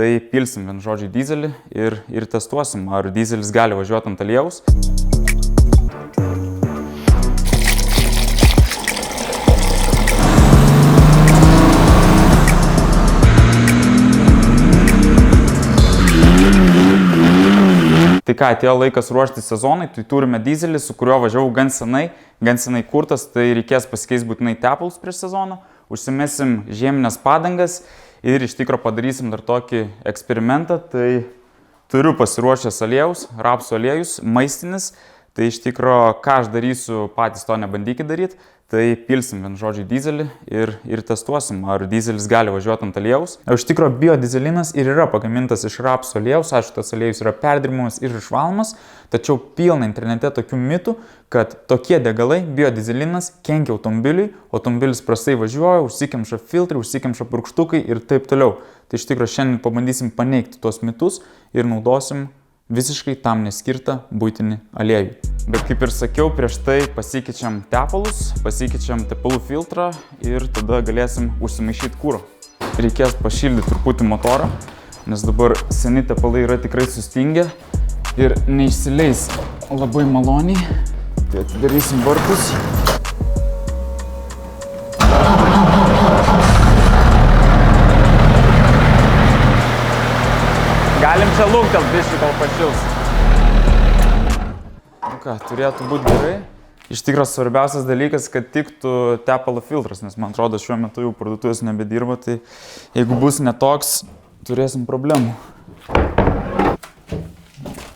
tai pilsim vien žodžiai dizelį ir testuosim, ar dizelis gali važiuoti ant aliejaus. Tai ką, atėjo laikas ruošti sezonai, tai turime dizelį, su kuriuo važiavau gan senai kurtas, tai reikės pasikeis būtinai tepalus prieš sezoną, užsimesim žieminės padangas ir iš tikro padarysim dar tokį eksperimentą, tai turiu pasiruošęs aliejus, rapsų aliejus, maistinis, tai iš tikro, ką aš darysiu, patys to nebandykit daryti, tai pilsim vien žodžiai dizelį ir testuosim, ar dizelis gali važiuoti ant aliejaus. Iš tikro, biodizelinas ir yra pagamintas iš rapsų aliejaus, aišku, tas aliejus yra perdirbamas ir išvalomas, tačiau pilna internete tokių mitų, kad tokie degalai, biodizelinas, kenkia automobiliui, automobilis prastai važiuoja, užsikemša filtrai, užsikemša purkštukai ir taip toliau. Tai iš tikro, šiandien pabandysim paneigti tuos mitus ir naudosim visiškai tam neskirtą buitinį aliejų. Bet kaip ir sakiau, prieš tai pasikeičiam tepalus, pasikeičiam tepalų filtrą ir tada galėsim užsimaišyti kuro. Reikės pašildyti truputį motorą, nes dabar seni tepalai yra tikrai sustingę ir neišsileis labai maloniai. Tai atidarysim vartus. Galim čia luktelt biškį, kol pašils. Nu ką, turėtų būti gerai. Iš tikro svarbiausias dalykas, kad tiktų tepalo filtras, nes man atrodo šiuo metu jau parduotuvės nebedirba, tai jeigu bus netoks, turėsim problemų.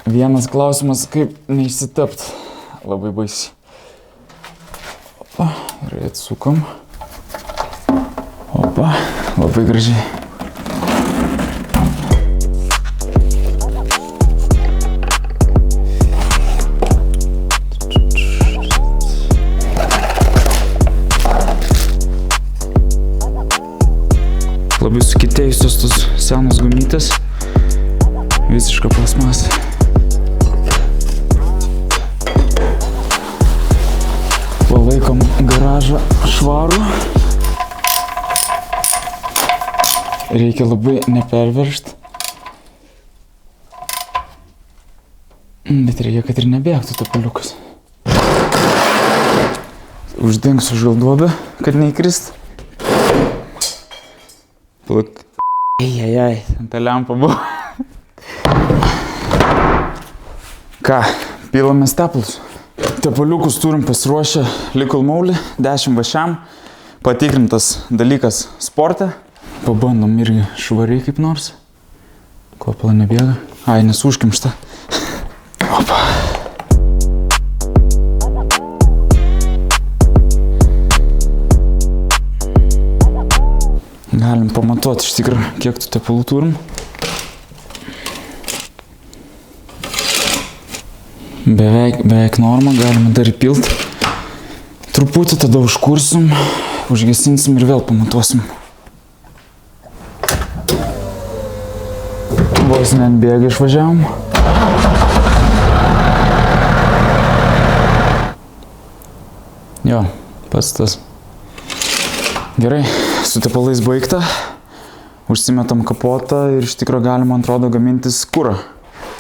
Vienas klausimas, kaip neišsitept. Labai baisiai. Opa, gerai atsukam. Opa, labai gražiai. Labai sukitėjusios tos senos gumytės, visiška plasmasė. Palaikom garažą švarų. Reikia labai neperveržti. Bet reikia, kad ir nebėgtų tepaliukas. Uždengsiu žilduobę, kad neįkrist. Pluk. Ejejej, ta lempa buvo. Ką, pilamės tepalus. Tepaliukus turim pasiruošę likul maulį, 10 vašiam. Patikrintas dalykas sporte. Pabandom irgi švariai kaip nors. Kvapala nebėga. Ai, nes užkimšta. Opa. Galim pamatuoti iš tikrųjų, kiek tų tepalų turim. Beveik norma, galime dar įpilt. Truputį tada užkursim, užgesinsim ir vėl pamatuosim. Vos net bėgą išvažiavom. Jo, pats tas. Gerai. Su tepalais baigta, užsimetam kapotą ir iš tikro galima, atrodo, gamintis kurą.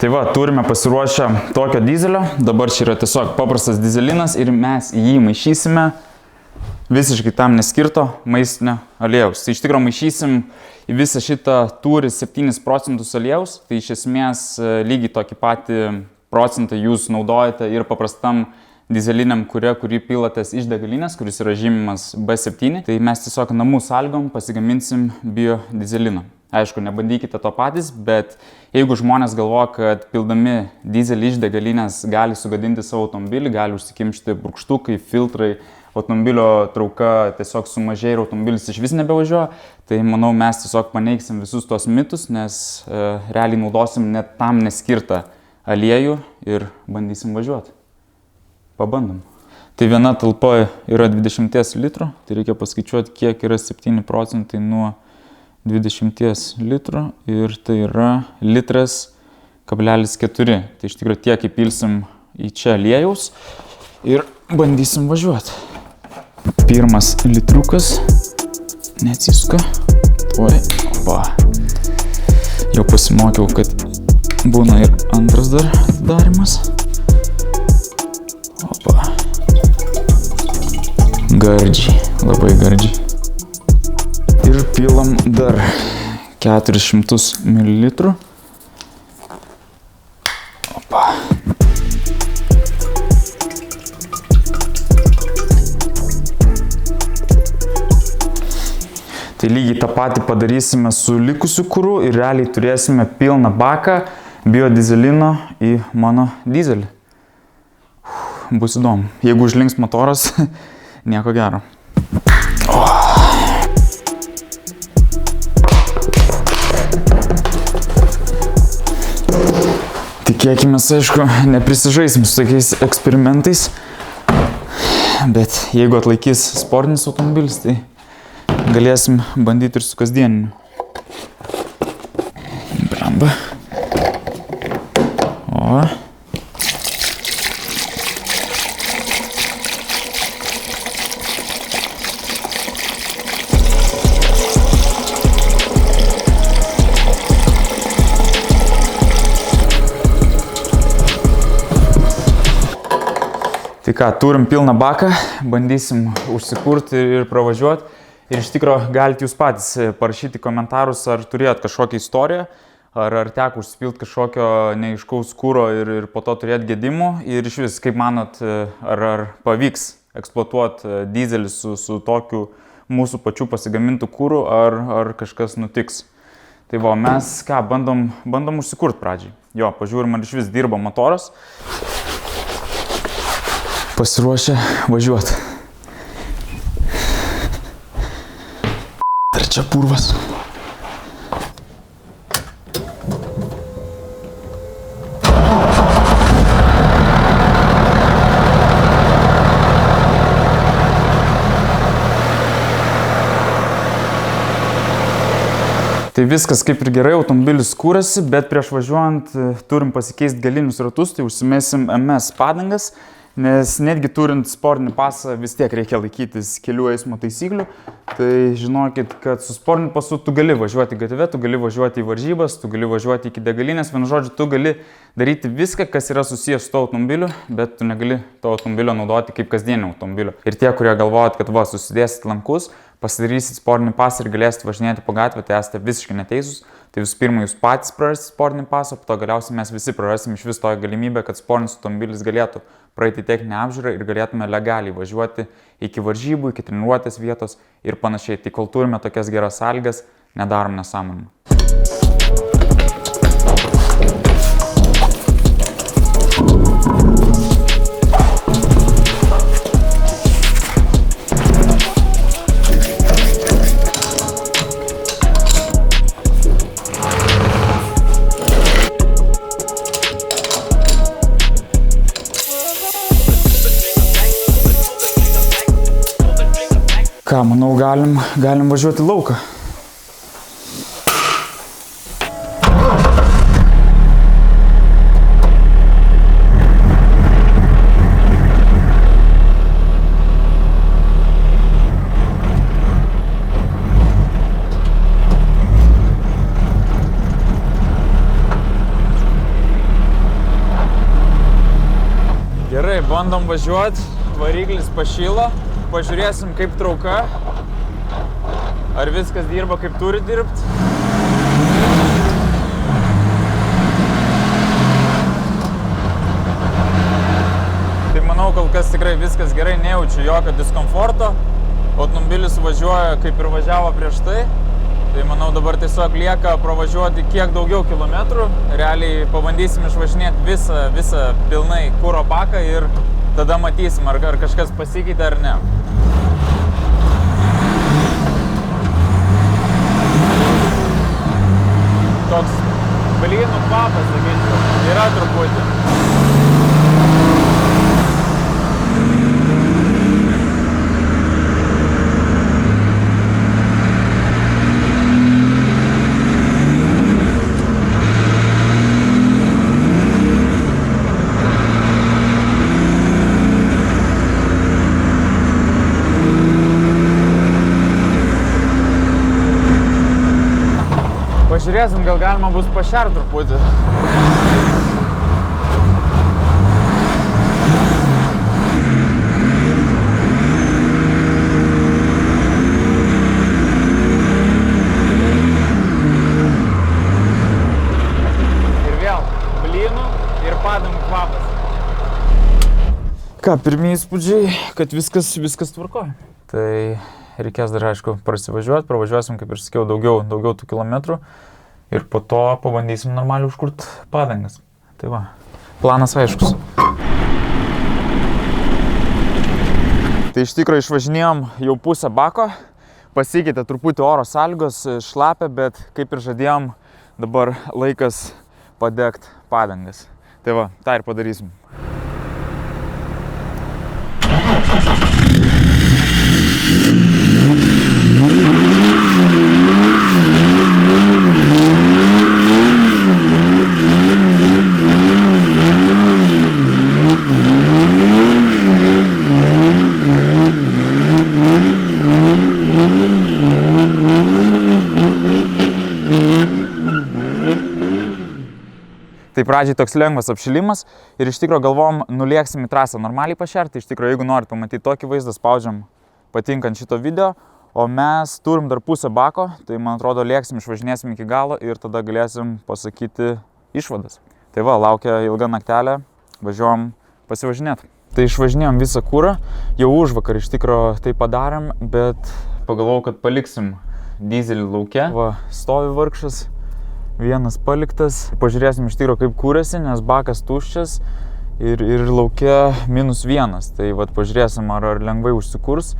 Tai va, turime pasiruošę tokio dizelio, dabar čia yra tiesiog paprastas dizelinas ir mes jį maišysime visiškai tam neskirto maistinio aliejaus. Tai iš tikro maišysim į visą šitą tūrį 7% aliejaus, tai iš esmės lygiai tokį patį procentą jūs naudojate ir paprastam dizeliniam kurį pilatės iš degalinės, kuris yra žymimas B7, tai mes tiesiog namų sąlygom pasigaminsim biodizeliną. Aišku, nebandykite to patys, bet jeigu žmonės galvoja, kad pildami dizelį iš degalinės gali sugadinti savo automobilį, gali užsikimšti purkštukai, filtrai, automobilio trauka tiesiog sumažėja ir automobilis iš vis nebevažiuoja, tai manau mes tiesiog paneigsim visus tos mitus, nes realiai naudosim net tam neskirtą aliejų ir bandysim važiuoti. Pabandom. Tai viena talpa yra 20 litrų, tai reikia paskaičiuoti, kiek yra 7% nuo 20 litrų ir tai yra 1,4 litrai. Tai iš tikrųjų tiek įpilsim į čia aliejaus ir bandysim važiuoti. Pirmas litriukas, neatsisuka. Oi, opa. pasimokiau, kad būna ir antras dar atidarimas. Opa. Gardžiai, labai gardžiai. Ir pilam dar 400 ml. Opa. Tai lygiai tą patį padarysime su likusiu kuru ir realiai turėsime pilną baką biodizelino į mano dizelį. Bus įdomu. Jeigu užlinks motoras, nieko gero. Tikėkimės, aišku, neprisižaisim su tokiais eksperimentais, bet jeigu atlaikys sportinis automobilis, tai galėsim bandyti ir su kasdieniniu. Bramba. O. Tai ką, turim pilną baką, bandysim užsikurti ir pravažiuoti. Ir iš tikro galite jūs patys parašyti komentarus, ar turėjot kažkokią istoriją, ar teko užsipilti kažkokio neaiškaus kuro ir po to turėti gedimų. Ir iš vis, kaip manot, ar pavyks eksploatuoti dizelį su tokiu mūsų pačių pasigamintų kūru, ar kažkas nutiks. Tai va, mes ką, bandom užsikurti pradžiai. Jo, pažiūrim, ar iš vis dirba motoras. Pasiruošę važiuoti. Ar čia purvas? Tai viskas kaip ir gerai, automobilis kūrėsi, bet prieš važiuojant turim pasikeisti galinius ratus, tai užsimėsim MS padangas. Nes netgi turint sportinį pasą vis tiek reikia laikytis kelių eismo taisyklių. Tai žinokit, kad su sportiniu pasu tu gali važiuoti gatve, tu gali važiuoti į varžybas, tu gali važiuoti iki degalinės. Vienu žodžiu, tu gali daryti viską, kas yra susijęs su to automobiliu, bet tu negali to automobilio naudoti kaip kasdienio automobilio. Ir tie, kurie galvojat, kad va, susidėsit lankus, pasidarysit sportinį pasą ir galėsit važinėti po gatvę, tai esate visiškai neteisūs. Tai visų pirma, jūs patys prarasit sportinį pasą, po to galiausiai mes visi prarasim iš vis toje galimybę, kad sportinis automobilis galėtų praeiti techninę apžiūrą ir galėtume legaliai važiuoti iki varžybų, iki treniruotės vietos ir panašiai. Tai kol turime tokias geras sąlygas, nedarom nesąmonių. Ką, manau, galim važiuoti į lauką. Gerai, bandom važiuoti, variklis pašylo. Pažiūrėsim, kaip trauka, ar viskas dirba, kaip turi dirbti. Tai manau, kol kas tikrai viskas gerai, nejaučiu jokio diskomforto. Automobilis važiuoja, kaip ir važiavo prieš tai. Tai manau, dabar tiesiog lieka pravažiuoti kiek daugiau kilometrų. Realiai pabandysim išvažinėti visą pilnai kuro baką ir tada matysim, ar kažkas pasikeitė ar ne. Toks blynų kvapas, sakyčiau, yra truputį. Pažiūrėsim, gal galima bus pašert truputį. Ir vėl blynų ir padangų kvapas. Ką, pirmieji įspūdžiai, kad viskas tvarkoja. Tai reikės dar, aišku, prasivažiuoti, pravažiuosim, kaip ir sakiau, daugiau tų kilometrų ir po to pabandysim normaliai užkurt padangas. Tai va, planas aiškus. Tai iš tikrųjų išvažinėjom jau pusę bako, pasikeitė truputį oro sąlygos, šlapia, bet kaip ir žadėjom, dabar laikas padegt padangas. Tai va, tą ir padarysim. Tai pradžiai toks lengvas apšilimas ir iš tikrųjų galvom nulėksim į trasą normaliai pašerti. Iš tikrųjų, jeigu norit pamatyti tokį vaizdą, spaudžiam patinkant šito video, o mes turim dar pusę bako, tai man atrodo lėksim, išvažinėsim iki galo ir tada galėsim pasakyti išvadas. Tai va, laukia ilga naktelė, važiuojam pasivažinėti. Tai išvažinėjom visą kurą, jau užvakar iš tikrųjų tai padarėm, bet pagalvojau, kad paliksim dizelį lauke. Va, stovi vargšas. Vienas paliktas. Pažiūrėsim iš tikrųjų kaip kūrėsi, nes bakas tuščias ir laukia -1. Tai vat pažiūrėsim, ar lengvai užsikurs.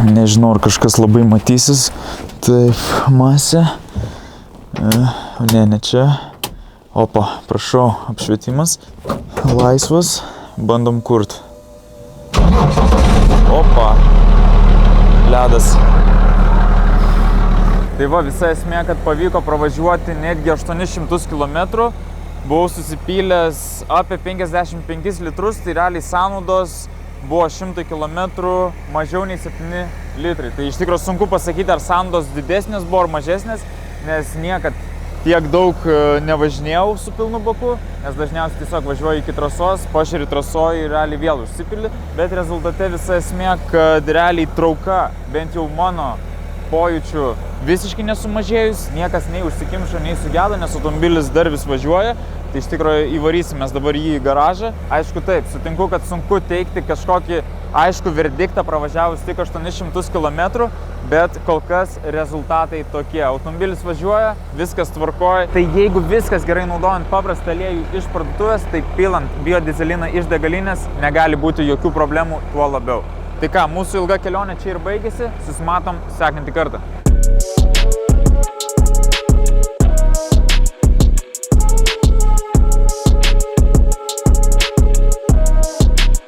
Nežinau, ar kažkas labai matysis. Taip, masė. Ne čia. Opa, prašau, apšvietimas. Laisvas. Bandom kurt. Opa. Ledas. Tai va, visa esmė, kad pavyko pravažiuoti netgi 800 km. Buvau susipylęs apie 55 litrus, tai realiai sąnaudos buvo 100 km mažiau nei 7 litrai. Tai iš tikrųjų sunku pasakyti, ar sąnaudos didesnės buvo ar mažesnės, nes niekad tiek daug nevažinėjau su pilnu baku, nes dažniausiai tiesiog važiuoju iki trasos, pašeri trasoje ir realiai vėl užsipili. Bet rezultate visa esmė, kad realiai trauka, bent jau mano pojūčių, visiškai nesumažėjus, niekas nei užsikimšo, nei sugedo, nes automobilis dar vis važiuoja. Tai iš tikrųjų įvarysim mes dabar jį į garažą. Aišku taip, sutinku, kad sunku teikti kažkokį aišku verdiktą pravažiavus tik 800 km, bet kol kas rezultatai tokie. Automobilis važiuoja, viskas tvarkoja. Tai jeigu viskas gerai naudojant paprastą aliejų iš parduotuvės, tai pilant biodizeliną iš degalinės negali būti jokių problemų, tuo labiau. Tai ką, mūsų ilga kelionė čia ir baigėsi, susimatom sekantį kartą.